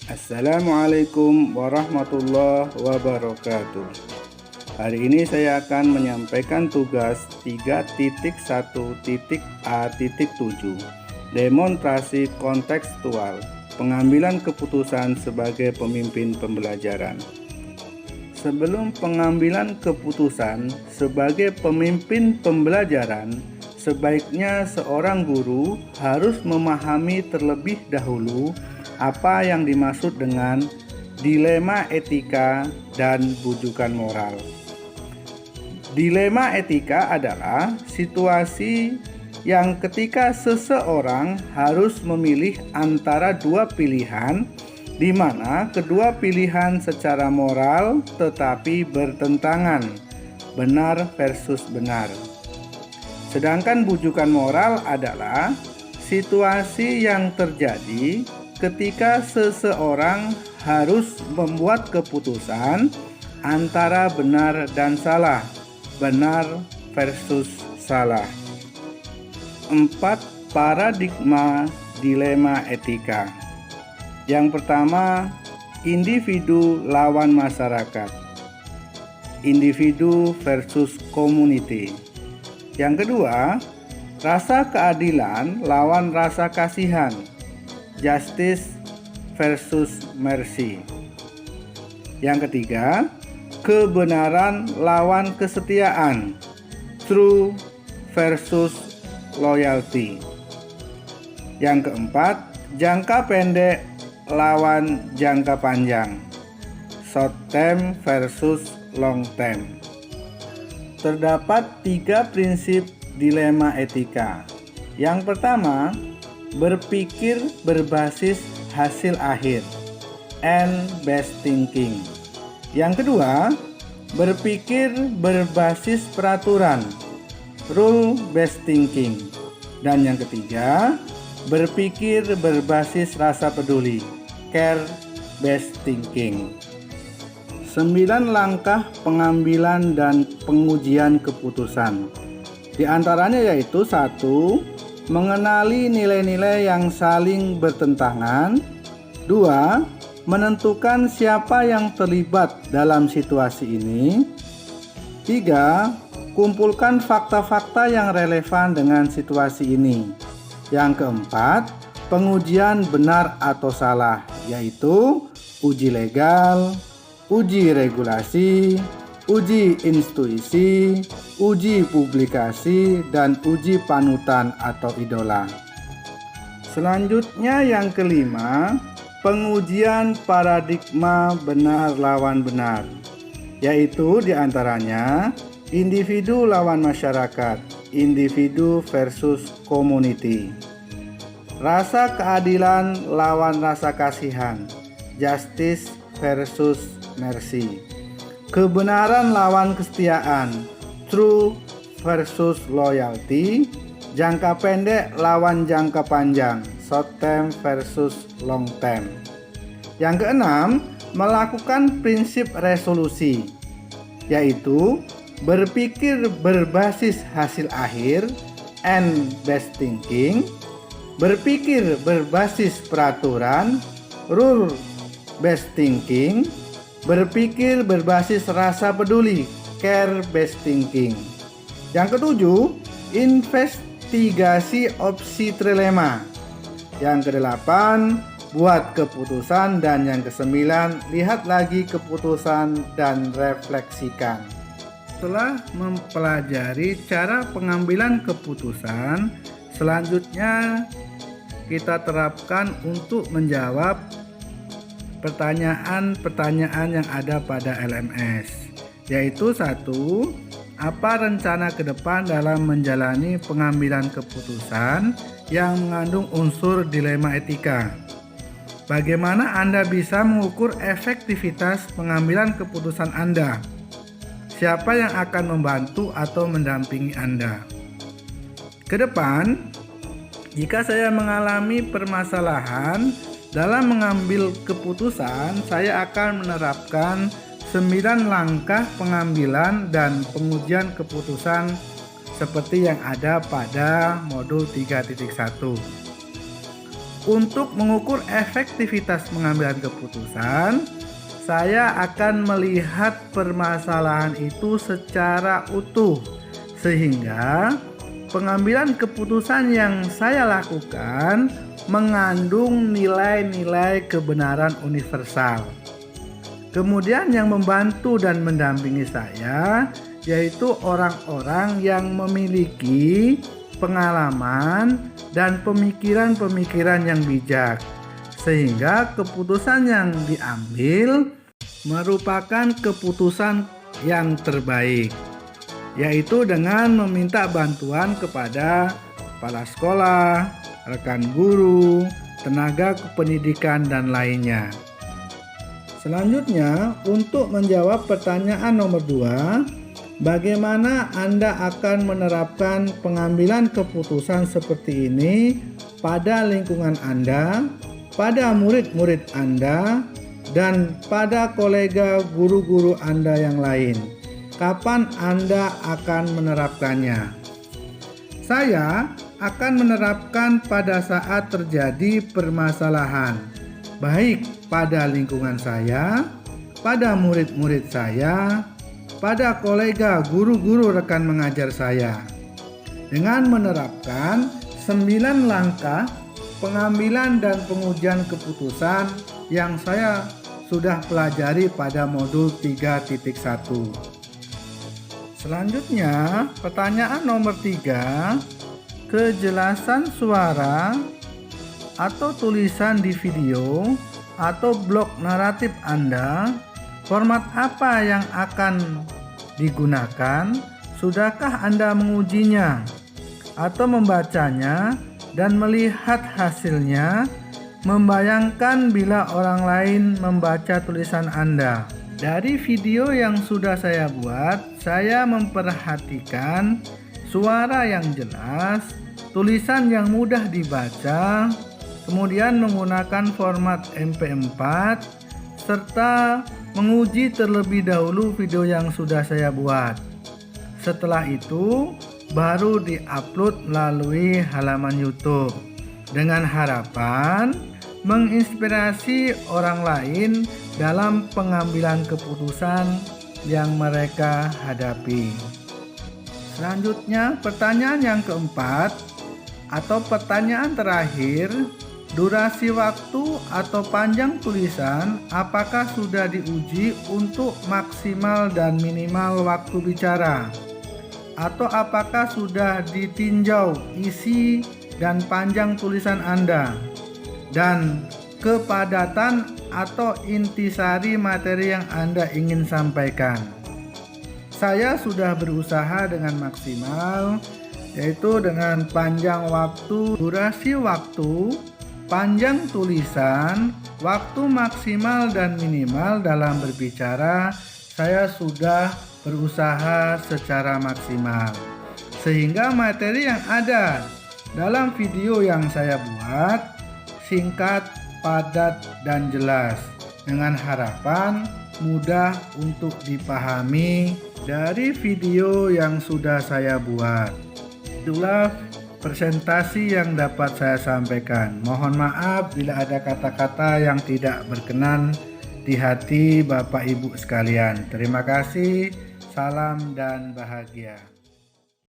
Assalamualaikum warahmatullahi wabarakatuh. Hari ini saya akan menyampaikan tugas 3.1.A.7 demonstrasi kontekstual pengambilan keputusan sebagai pemimpin pembelajaran. Sebelum pengambilan keputusan sebagai pemimpin pembelajaran, sebaiknya seorang guru harus memahami terlebih dahulu apa yang dimaksud dengan dilema etika dan bujukan moral. Dilema etika adalah situasi yang ketika seseorang harus memilih antara dua pilihan, di mana kedua pilihan secara moral tetapi bertentangan, benar versus benar. Sedangkan bujukan moral adalah situasi yang terjadi ketika seseorang harus membuat keputusan antara benar dan salah, benar versus salah. 4 paradigma dilema etika. Yang pertama, individu lawan masyarakat. Individu versus community. Yang kedua, rasa keadilan lawan rasa kasihan. Justice versus mercy. Yang ketiga, kebenaran lawan kesetiaan. True versus loyalty. Yang keempat, jangka pendek lawan jangka panjang. Short term versus long term. Terdapat 3 prinsip dilema etika. Yang pertama, berpikir berbasis hasil akhir, and best thinking. Yang kedua, berpikir berbasis peraturan, rule based thinking. Dan yang ketiga, berpikir berbasis rasa peduli, care based thinking. 9 langkah pengambilan dan pengujian keputusan. Di antaranya yaitu 1. Mengenali nilai-nilai yang saling bertentangan. 2. Menentukan siapa yang terlibat dalam situasi ini. 3. Kumpulkan fakta-fakta yang relevan dengan situasi ini. Yang keempat, pengujian benar atau salah, yaitu uji legal, uji regulasi, uji intuisi, uji publikasi, dan uji panutan atau idola. Selanjutnya yang kelima, pengujian paradigma benar lawan benar, yaitu diantaranya individu lawan masyarakat, individu versus community, rasa keadilan lawan rasa kasihan, justice versus mercy, kebenaran lawan kesetiaan, true versus loyalty, jangka pendek lawan jangka panjang, short term versus long term. Yang keenam, melakukan prinsip resolusi, yaitu berpikir berbasis hasil akhir, and best thinking, berpikir berbasis peraturan, rule based thinking, berpikir berbasis rasa peduli, care based thinking. Yang ketujuh, investigasi opsi trilema. Yang kedelapan, buat keputusan. Dan yang kesembilan, lihat lagi keputusan dan refleksikan. Setelah mempelajari cara pengambilan keputusan, selanjutnya kita terapkan untuk menjawab pertanyaan-pertanyaan yang ada pada LMS, yaitu 1. Apa rencana ke depan dalam menjalani pengambilan keputusan yang mengandung unsur dilema etika? Bagaimana Anda bisa mengukur efektivitas pengambilan keputusan Anda? Siapa yang akan membantu atau mendampingi Anda? Kedepan, jika saya mengalami permasalahan dalam mengambil keputusan, saya akan menerapkan 9 langkah pengambilan dan pengujian keputusan seperti yang ada pada modul 3.1. untuk mengukur efektivitas pengambilan keputusan, saya akan melihat permasalahan itu secara utuh, sehingga pengambilan keputusan yang saya lakukan mengandung nilai-nilai kebenaran universal. Kemudian yang membantu dan mendampingi saya yaitu orang-orang yang memiliki pengalaman dan pemikiran-pemikiran yang bijak, sehingga keputusan yang diambil merupakan keputusan yang terbaik, yaitu dengan meminta bantuan kepada kepala sekolah, rekan guru, tenaga kependidikan, dan lainnya. Selanjutnya, untuk menjawab pertanyaan nomor 2, bagaimana Anda akan menerapkan pengambilan keputusan seperti ini pada lingkungan Anda, pada murid-murid Anda, dan pada kolega guru-guru Anda yang lain? Kapan Anda akan menerapkannya? Saya akan menerapkan pada saat terjadi permasalahan, baik pada lingkungan saya, pada murid-murid saya, pada kolega guru-guru rekan mengajar saya, dengan menerapkan 9 langkah pengambilan dan pengujian keputusan yang saya sudah pelajari pada modul 3.1. Selanjutnya, pertanyaan nomor 3, kejelasan suara atau tulisan di video atau blok naratif Anda, format apa yang akan digunakan? Sudahkah Anda mengujinya atau membacanya dan melihat hasilnya? Membayangkan bila orang lain membaca tulisan Anda. Dari video yang sudah saya buat, saya memperhatikan suara yang jelas, tulisan yang mudah dibaca, kemudian menggunakan format MP4, serta menguji terlebih dahulu video yang sudah saya buat. Setelah itu, baru diupload melalui halaman YouTube dengan harapan menginspirasi orang lain dalam pengambilan keputusan yang mereka hadapi. Selanjutnya, pertanyaan yang keempat atau pertanyaan terakhir, durasi waktu atau panjang tulisan apakah sudah diuji untuk maksimal dan minimal waktu bicara? Atau apakah sudah ditinjau isi dan panjang tulisan Anda dan kepadatan atau intisari materi yang Anda ingin sampaikan? Saya sudah berusaha dengan maksimal, yaitu dengan panjang waktu, durasi waktu, panjang tulisan, waktu maksimal dan minimal dalam berbicara. Saya sudah berusaha secara maksimal, sehingga materi yang ada dalam video yang saya buat singkat, padat, dan jelas, dengan harapan mudah untuk dipahami dari video yang sudah saya buat. Itulah presentasi yang dapat saya sampaikan. Mohon maaf bila ada kata-kata yang tidak berkenan di hati Bapak Ibu sekalian. Terima kasih, salam dan bahagia.